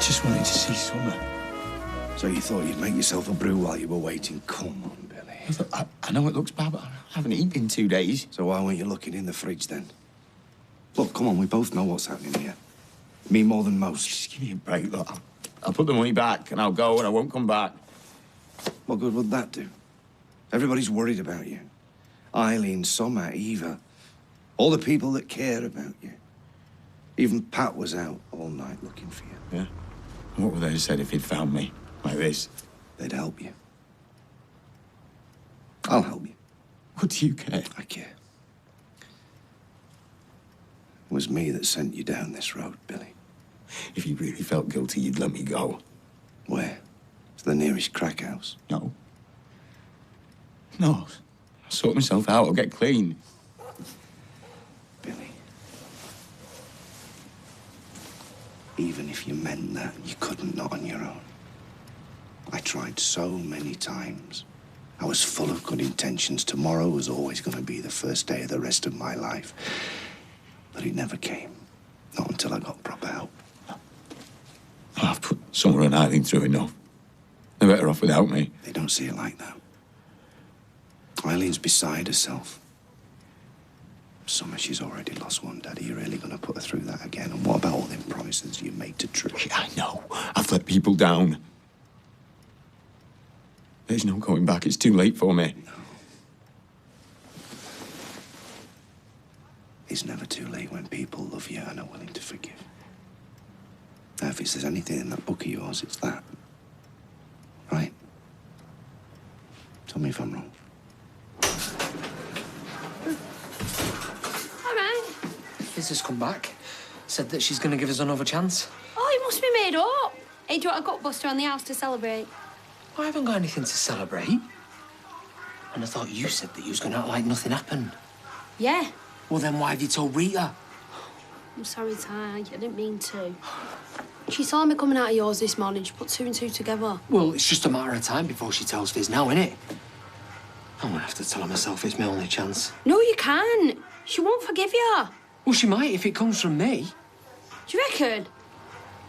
just wanted to see Summer. So you thought you'd make yourself a brew while you were waiting? Come on, Billy. I know it looks bad, but I haven't eaten in 2 days. So why weren't you looking in the fridge then? Look, come on, we both know what's happening here. Me more than most. Just give me a break, look. I'll put the money back, and I'll go, and I won't come back. What good would that do? Everybody's worried about you. Eileen, Summer, Eva. All the people that care about you. Even Pat was out all night looking for you. Yeah? What would they have said if he'd found me like this? They'd help you. I'll help you. What do you care? I care. It was me that sent you down this road, Billy. If you really felt guilty, you'd let me go. Where? To the nearest crack house? No. No. I'll sort myself out. I'll get clean. Billy. Even if you meant that, you couldn't, not on your own. I tried so many times. I was full of good intentions. Tomorrow was always going to be the first day of the rest of my life. But it never came. Not until I got proper help. I've put Summer and Eileen through enough. They're better off without me. They don't see it like that. Eileen's beside herself. Summer, she's already lost one. Daddy, you're really going to put her through that again? And what about all them promises you made to Trish? I know. I've let people down. There's no going back. It's too late for me. No. It's never too late when people love you and are willing to forgive. Now, if there's anything in that book of yours, it's that. Right? Tell me if I'm wrong. All right. Liz has come back. Said that she's going to give us another chance. Oh, it must be made up. Hey, do you want a gutbuster on the house to celebrate? I haven't got anything to celebrate. And I thought you said that you was going to act like nothing happened. Yeah. Well, then why have you told Rita? I'm sorry, Ty. I didn't mean to. She saw me coming out of yours this morning. She put 2 and 2 together. Well, it's just a matter of time before she tells Fizz now, innit? I'm going to have to tell her myself it's my only chance. No, you can't. She won't forgive you. Well, she might if it comes from me. Do you reckon?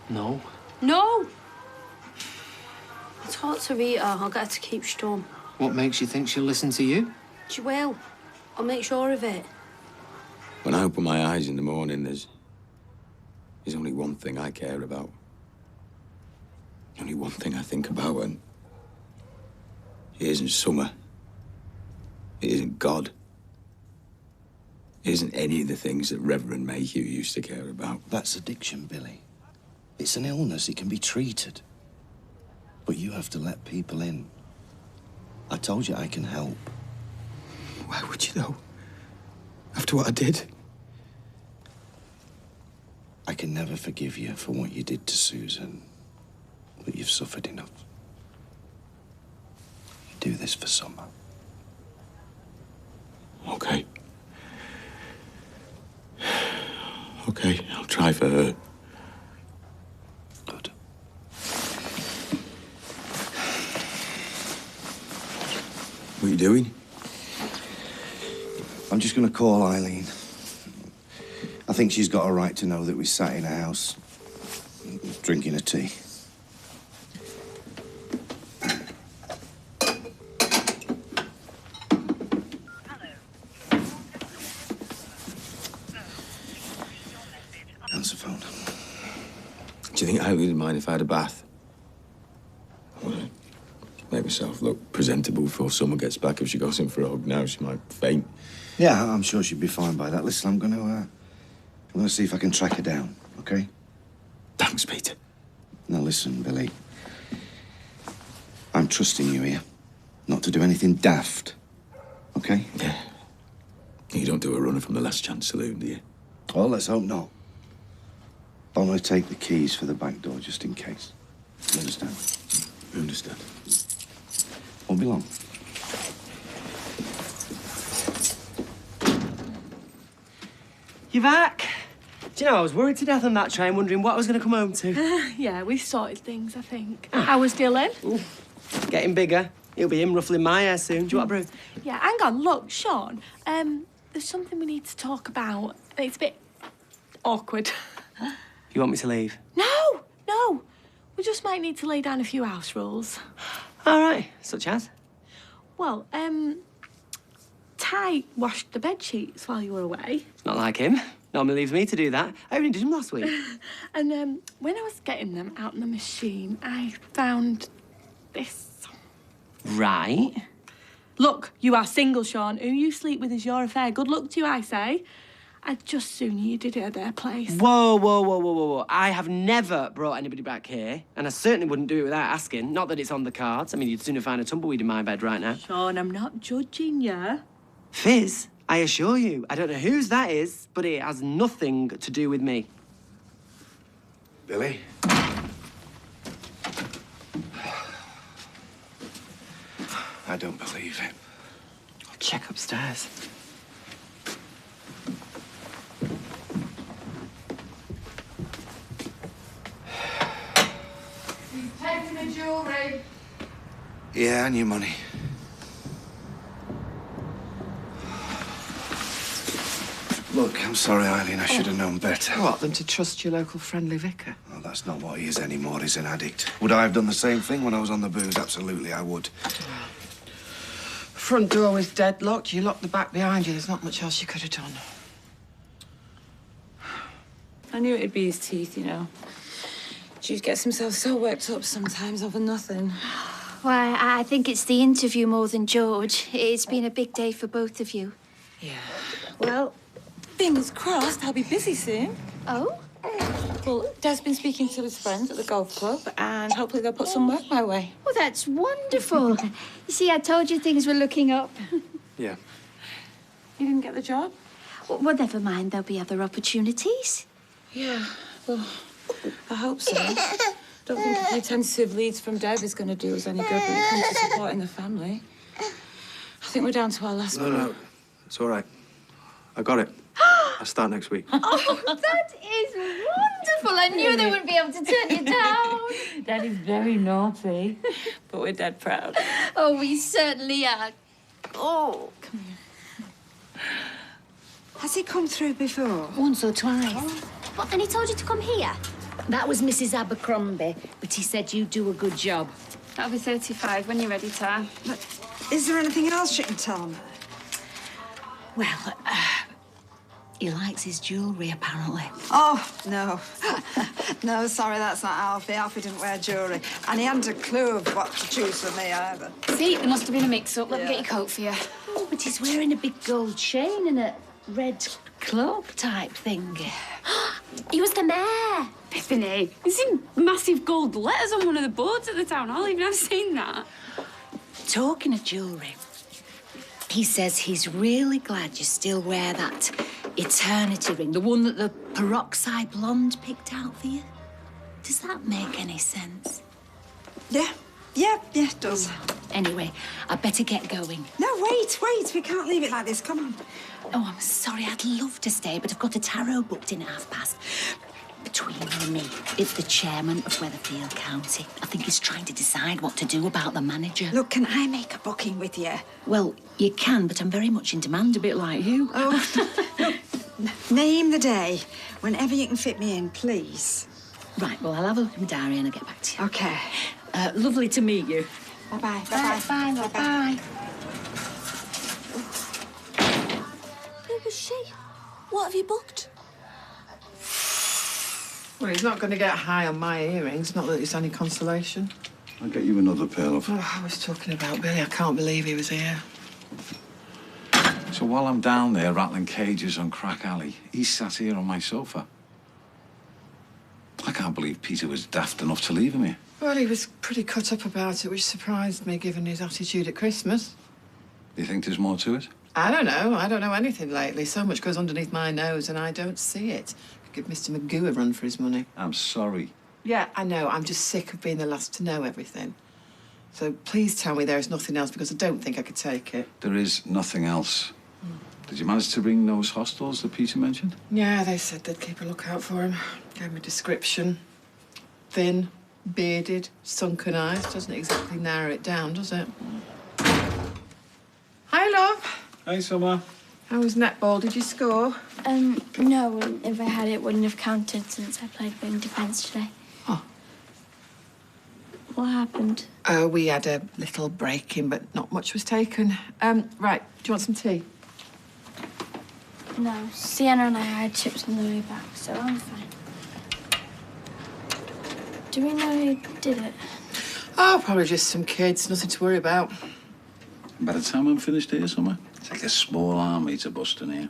No. No. I'll talk to Rita. I'll get her to keep stum. What makes you think she'll listen to you? She will. I'll make sure of it. When I open my eyes in the morning, there's only one thing I care about. Only one thing I think about, and it isn't Summer. It isn't God. It isn't any of the things that Reverend Mayhew used to care about. That's addiction, Billy. It's an illness. It can be treated. But you have to let people in. I told you I can help. Why would you, though? After what I did? I can never forgive you for what you did to Susan, but you've suffered enough. You do this for Summer. Okay. Okay, I'll try for her. Good. What are you doing? I'm just going to call Eileen. I think she's got a right to know that we sat in a house, drinking a tea. Answer phone. Do you think Eileen would mind if I had a bath? I want to make myself look presentable before Summer gets back. If she goes in for a hug now, she might faint. Yeah, I'm sure she'd be fine by that. Listen, I'm going to see if I can track her down, okay? Thanks, Peter. Now, listen, Billy. I'm trusting you here. Not to do anything daft, okay? Yeah. You don't do a runner from the Last Chance Saloon, do you? Well, let's hope not. I'm going to take the keys for the back door just in case. You understand? I understand. Won't be long. You're back. Do you know, I was worried to death on that train, wondering what I was going to come home to. Yeah, we sorted things, I think. How was Dylan? Ooh, getting bigger. He'll be him ruffling my hair soon. Do you want a brew? Yeah, hang on. Look, Sean, there's something we need to talk about. It's a bit awkward. You want me to leave? No, no. We just might need to lay down a few house rules. All right, such as? Well, Ty washed the bed sheets while you were away. It's not like him. Normally leaves me to do that. I only did them last week. And when I was getting them out in the machine, I found this. Right. Look, you are single, Sean. Who you sleep with is your affair. Good luck to you, I say. I'd just sooner you did it at their place. Whoa, whoa, whoa, whoa, whoa, whoa. I have never brought anybody back here, and I certainly wouldn't do it without asking. Not that it's on the cards. I mean, you'd sooner find a tumbleweed in my bed right now. Sean, I'm not judging you. Fizz, I assure you, I don't know whose that is, but it has nothing to do with me. Billy? I don't believe it. I'll check upstairs. He's taking the jewellery. Yeah, and your money. Look, I'm sorry, Eileen. I should have known better. What, than to trust your local friendly vicar? Well, that's not what he is anymore. He's an addict. Would I have done the same thing when I was on the booze? Absolutely, I would. Front door was deadlocked. You locked the back behind you. There's not much else you could have done. I knew it'd be his teeth, you know. Jude gets himself so worked up sometimes over nothing. Why, I think it's the interview more than George. It's been a big day for both of you. Yeah. Well, fingers crossed, I'll be busy soon. Oh? Well, Dad's been speaking to his friends at the golf club, and hopefully they'll put some work my way. Well, that's wonderful. You see, I told you things were looking up. Yeah. You didn't get the job? Well, never mind. There'll be other opportunities. Yeah, well, I hope so. Don't think a few tentative leads from Deb is going to do us any good when it comes to supporting the family. I think we're down to our last... No, it's all right. I got it. I start next week. Oh, that is wonderful. I knew they wouldn't be able to turn you down. Dad is very naughty, but we're dead proud. Oh, we certainly are. Oh. Come here. Has he come through before? Once or twice. What, and he told you to come here? That was Mrs. Abercrombie, but he said you do a good job. That'll be 35 when you're ready, Ty. But is there anything else you can tell me? Well, he likes his jewellery, apparently. Oh, no. No, sorry, that's not Alfie. Alfie didn't wear jewellery. And he hadn't a clue of what to choose for me, either. See, there must have been a mix-up. Let me get your coat for you. Oh, but he's wearing a big gold chain and a red cloak type thing. He was the mayor. Biffany. You seen massive gold letters on one of the boards at the town hall? Even I've seen that. Talking of jewellery, he says he's really glad you still wear that eternity ring, the one that the peroxide blonde picked out for you. Does that make any sense? Yeah, it does. Anyway, I better get going. No, wait. We can't leave it like this. Come on. Oh, I'm sorry. I'd love to stay, but I've got a tarot booked in at 5:30. Between you and me, it's the chairman of Weatherfield County. I think he's trying to decide what to do about the manager. Look, can I make a booking with you? Well, you can, but I'm very much in demand, a bit like you. Oh, look, name the day. Whenever you can fit me in, please. Right, well, I'll have a look at my diary and I'll get back to you. OK. Lovely to meet you. Bye-bye. Bye. Bye. Who was she? What have you booked? Well, he's not going to get high on my earrings, not that it's any consolation. I'll get you another pair of... Oh, I was talking about Billy. I can't believe he was here. So while I'm down there rattling cages on Crack Alley, he's sat here on my sofa. I can't believe Peter was daft enough to leave him here. Well, he was pretty cut up about it, which surprised me, given his attitude at Christmas. Do you think there's more to it? I don't know. I don't know anything lately. So much goes underneath my nose, and I don't see it. Could give Mr. Magoo a run for his money. I'm sorry. Yeah, I know. I'm just sick of being the last to know everything. So please tell me there is nothing else, because I don't think I could take it. There is nothing else. Did you manage to ring those hostels that Peter mentioned? Yeah, they said they'd keep a lookout for him. Gave him a description. Thin, bearded, sunken eyes. Doesn't exactly narrow it down, does it? Hi, love. Hey, Summer. How was netball? Did you score? No, if I had it, wouldn't have counted since I played wing defence today. Oh. What happened? Oh, we had a little break-in, but not much was taken. Right, do you want some tea? No, Sienna and I had chips on the way back, so I'm fine. Do we know who did it? Oh, probably just some kids, nothing to worry about. By the time I'm finished here somewhere, it's like a small army to bust in here.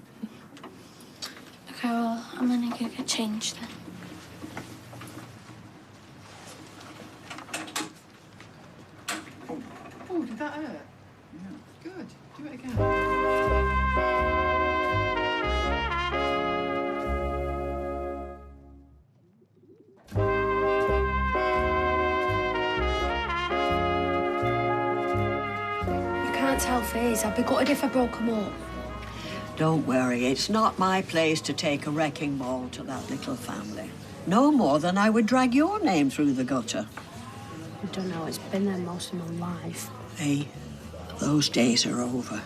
Okay, well, I'm gonna go get changed then. Oh, did that hurt? Yeah. Good. Do it again. You can't tell Faze. I'd be gutted if I broke them up. Don't worry, it's not my place to take a wrecking ball to that little family. No more than I would drag your name through the gutter. I don't know, it's been there most of my life. Hey, those days are over.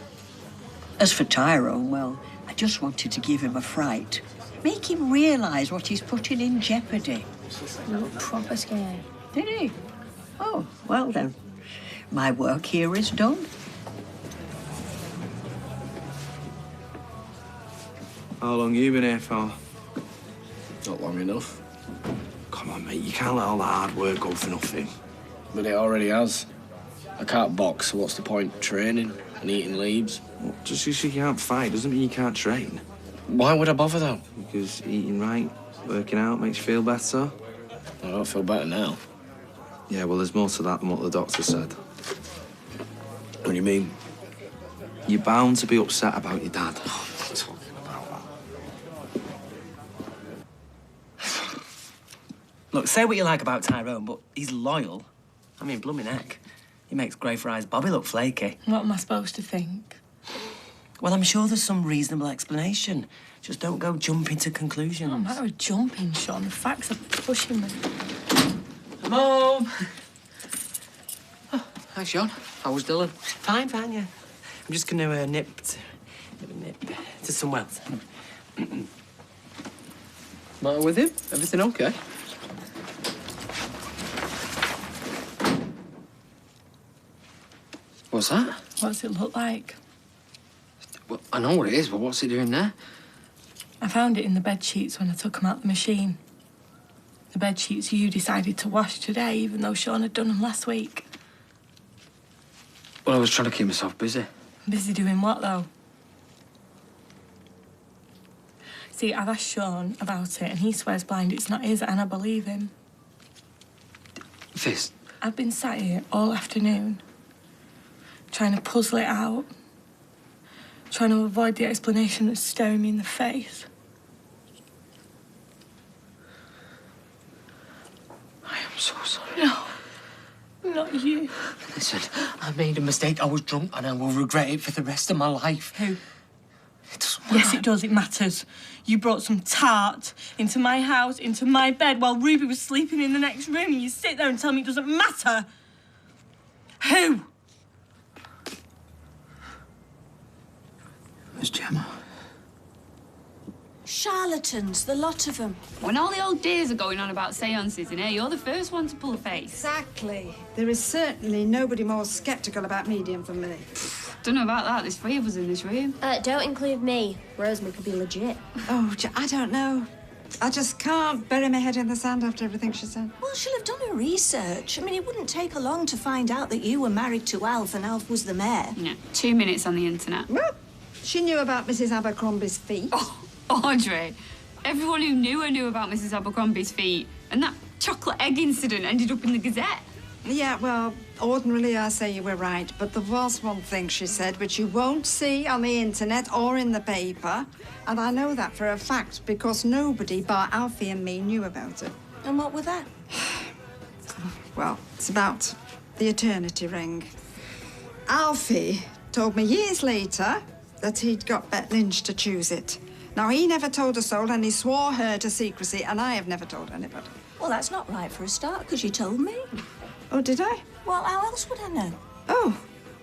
As for Tyrone, well, I just wanted to give him a fright. Make him realise what he's putting in jeopardy. You look proper scared. Did he? Oh, well then. My work here is done. How long you been here for? Not long enough. Come on, mate, you can't let all the hard work go for nothing. But it already has. I can't box, so what's the point training and eating leaves? Well, just because you can't fight doesn't mean you can't train. Why would I bother, though? Because eating right, working out makes you feel better. I don't feel better now. Yeah, well, there's more to that than what the doctor said. What do you mean? You're bound to be upset about your dad. Look, say what you like about Tyrone, but he's loyal. I mean, blooming heck. He makes grey fries Bobby look flaky. What am I supposed to think? Well, I'm sure there's some reasonable explanation. Just don't go jumping to conclusions. It's not a matter of jumping, Sean. The facts are pushing me. Mom! Oh, hi, Sean. How was Dylan? Fine, yeah. I'm just going to nip to somewhere else. Matter with him? Everything okay? What's that? What does it look like? Well, I know what it is, but what's it doing there? I found it in the bed sheets when I took them out the machine. The bed sheets you decided to wash today, even though Sean had done them last week. Well, I was trying to keep myself busy. Busy doing what, though? See, I've asked Sean about it, and he swears blind it's not his, and I believe him. Fizz. I've been sat here all afternoon, trying to puzzle it out, trying to avoid the explanation that's staring me in the face. I am so sorry. No, not you. Listen, I made a mistake. I was drunk, and I will regret it for the rest of my life. Who? It doesn't matter. Yes, it does. It matters. You brought some tart into my house, into my bed, while Ruby was sleeping in the next room, and you sit there and tell me it doesn't matter. Who? It was Gemma. Charlatans, the lot of them. When all the old days are going on about seances in here, you're the first one to pull a face. Exactly. There is certainly nobody more sceptical about medium than me. Don't know about that. There's 3 of us in this room. Don't include me. Rosemary could be legit. Oh, I don't know. I just can't bury my head in the sand after everything she said. Well, she'll have done her research. I mean, it wldn't take her long to find out that you were married to Alf and Alf was the mayor. Yeah, 2 minutes on the internet. Well, she knew about Mrs. Abercrombie's feet. Oh, Audrey, everyone who knew her knew about Mrs. Abercrombie's feet. And that chocolate egg incident ended up in the Gazette. Yeah, well, ordinarily I say you were right, but there was one thing she said which you won't see on the internet or in the paper, and I know that for a fact because nobody bar Alfie and me knew about it. And what was that? Well, it's about the eternity ring. Alfie told me years later that he'd got Bet Lynch to choose it. Now, he never told a soul, and he swore her to secrecy, and I have never told anybody. Well, that's not right for a start, because you told me. Oh, did I? Well, how else would I know? Oh,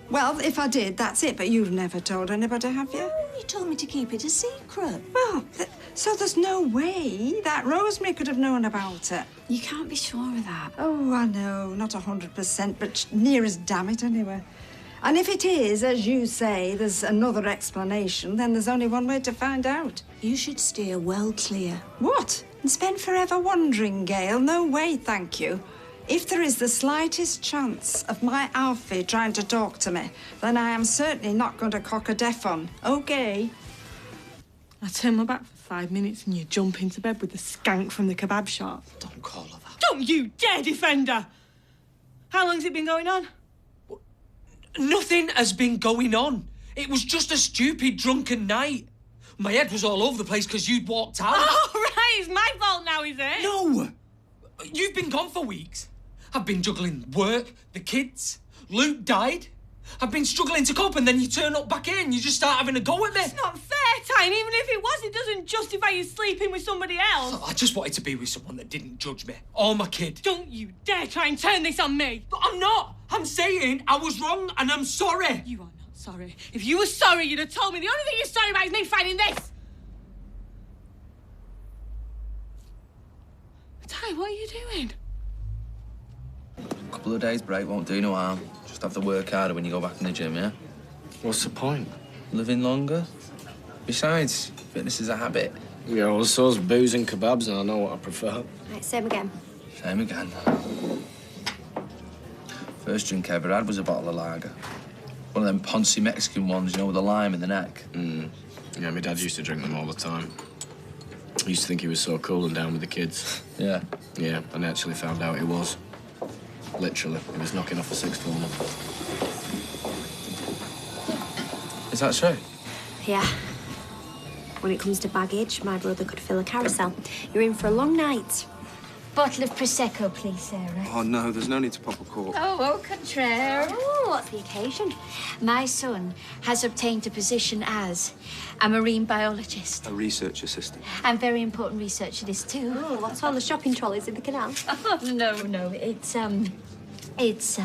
well, if I did, that's it, but you've never told anybody, have you? you told me to keep it a secret. Well, so there's no way that Rosemary could have known about it. You can't be sure of that. Oh, I know, not 100%, but near as damn it anyway. And if it is, as you say, there's another explanation, then there's only one way to find out. You should steer well clear. What? And spend forever wondering, Gail? No way, thank you. If there is the slightest chance of my Alfie trying to talk to me, then I am certainly not going to cock a deaf on. OK? I turn my back for 5 minutes and you jump into bed with the skank from the kebab shop. Don't call her that. Don't you dare defend her! How long's it been going on? Nothing has been going on. It was just a stupid drunken night. My head was all over the place because you'd walked out. Oh, right, it's my fault now, is it? No! You've been gone for weeks. I've been juggling work, the kids. Luke died. I've been struggling to cope and then you turn up back here and you just start having a go at me. It's not fair, Time. Even if it was, it doesn't justify you sleeping with somebody else. I just wanted to be with someone that didn't judge me. Or my kid. Don't you dare try and turn this on me. But I'm not. I'm saying I was wrong and I'm sorry. You are not sorry. If you were sorry, you'd have told me. The only thing you're sorry about is me finding this. Ty, what are you doing? A couple of days break won't do no harm. Just have to work harder when you go back in the gym, yeah? What's the point? Living longer. Besides, fitness is a habit. Yeah, well, so's booze and kebabs, and I know what I prefer. Right, same again. Same again. First drink I ever had was a bottle of lager. One of them Ponce Mexican ones, you know, with the lime in the neck. Yeah, my dad used to drink them all the time. I used to think he was so cool and down with the kids. Yeah? Yeah, and I actually found out he was. Literally, he was knocking off a sixth former. Is that true? Yeah. When it comes to baggage, my brother could fill a carousel. You're in for a long night. Bottle of Prosecco, please, Sarah. Oh, no, there's no need to pop a cork. Oh, contraire. Oh, what's the occasion? My son has obtained a position as a marine biologist. A research assistant. And very important research it is, too. Oh, what's all the shopping trolleys in the canal? Oh, no, it's,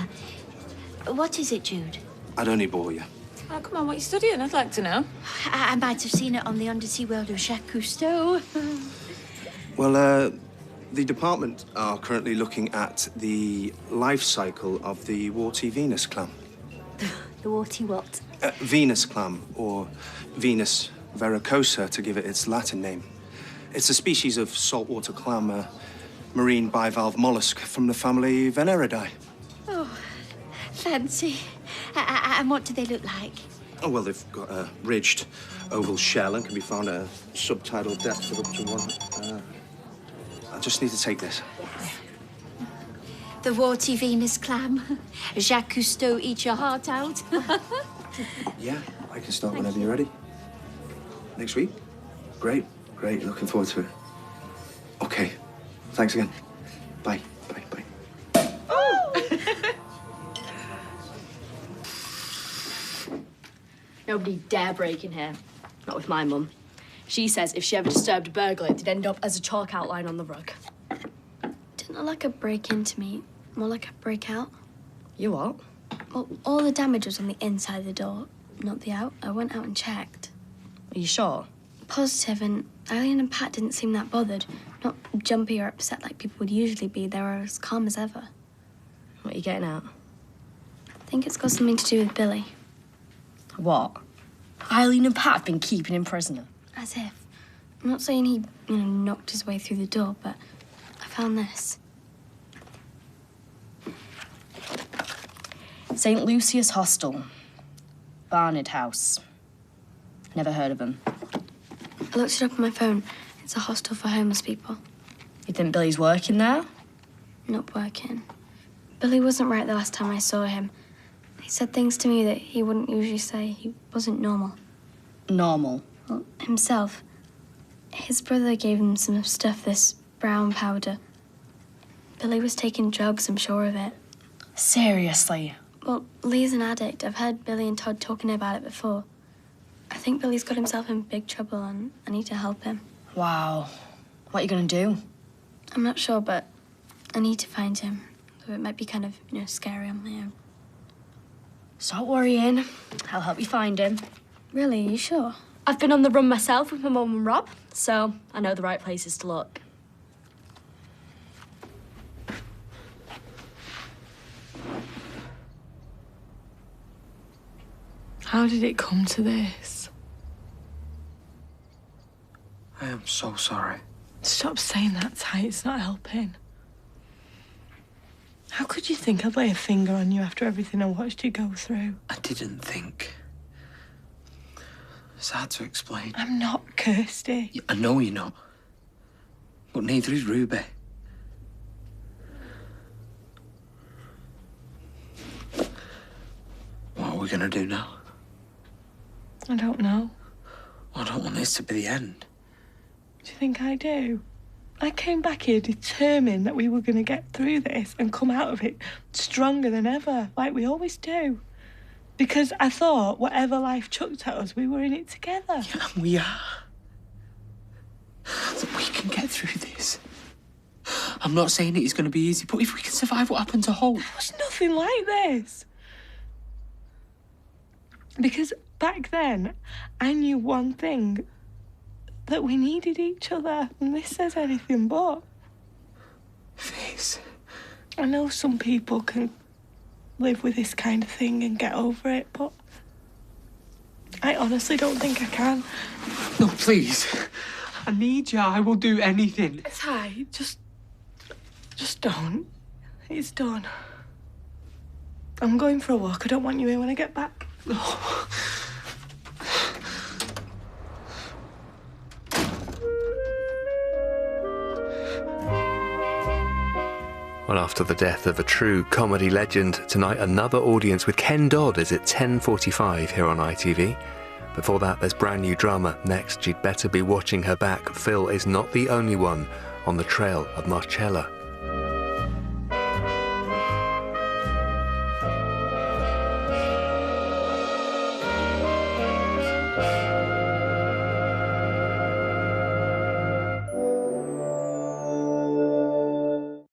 what is it, Jude? I'd only bore you. Oh, come on, what are you studying? I'd like to know. I might have seen it on the undersea world of Jacques Cousteau. Well, the department are currently looking at the life cycle of the warty Venus clam. The warty what? Venus clam, or Venus vericosa, to give it its Latin name. It's a species of saltwater clam, a marine bivalve mollusk from the family Veneridae. Oh, fancy. And what do they look like? Oh, well, they've got a ridged oval shell and can be found at a subtidal depth of up to one. I just need to take this. The warty Venus clam. Jacques Cousteau, eat your heart out. Yeah, I can start whenever you're ready. Next week? Great, great. Looking forward to it. Okay. Thanks again. Bye, bye, bye. Nobody dare break in here. Not with my mum. She says if she ever disturbed a burglar, it'd end up as a chalk outline on the rug. Didn't look like a break-in to me. More like a break-out. You what? Well, all the damage was on the inside of the door, not the out. I went out and checked. Are you sure? Positive, and Eileen and Pat didn't seem that bothered. Not jumpy or upset like people would usually be. They were as calm as ever. What are you getting at? I think it's got something to do with Billy. What? Eileen and Pat have been keeping him prisoner. As if. I'm not saying he, knocked his way through the door, but I found this. St. Lucius Hostel. Barnard House. Never heard of him. I looked it up on my phone. It's a hostel for homeless people. You think Billy's working there? Not working. Billy wasn't right the last time I saw him. He said things to me that he wouldn't usually say. He wasn't normal. Normal? Well, himself. His brother gave him some stuff, this brown powder. Billy was taking drugs, I'm sure of it. Seriously? Well, Lee's an addict. I've heard Billy and Todd talking about it before. I think Billy's got himself in big trouble and I need to help him. Wow. What are you gonna do? I'm not sure, but I need to find him. So it might be kind of, scary on my own. Stop worrying. I'll help you find him. Really? Are you sure? I've been on the run myself with my mum and Rob, so I know the right places to look. How did it come to this? I am so sorry. Stop saying that, Ty. It's not helping. How could you think I'd lay a finger on you after everything I watched you go through? I didn't think. It's hard to explain. I'm not Kirsty. I know you're not. But neither is Ruby. What are we gonna do now? I don't know. I don't want this to be the end. Do you think I do? I came back here determined that we were going to get through this and come out of it stronger than ever, like we always do. Because I thought whatever life chucked at us, we were in it together. Yeah, and we are. Look, we can get through this. I'm not saying it is going to be easy, but if we can survive what happened to Holt... There was nothing like this. Because back then, I knew one thing, that we needed each other, and this says anything but. This? I know some people can live with this kind of thing and get over it, but I honestly don't think I can. No, please. I need you. I will do anything. Ty, just don't. It's done. I'm going for a walk. I don't want you here when I get back. Oh. Well, after the death of a true comedy legend, tonight another audience with Ken Dodd is at 10:45 here on ITV. Before that, there's brand new drama. Next, you'd better be watching her back. Phil is not the only one on the trail of Marcella.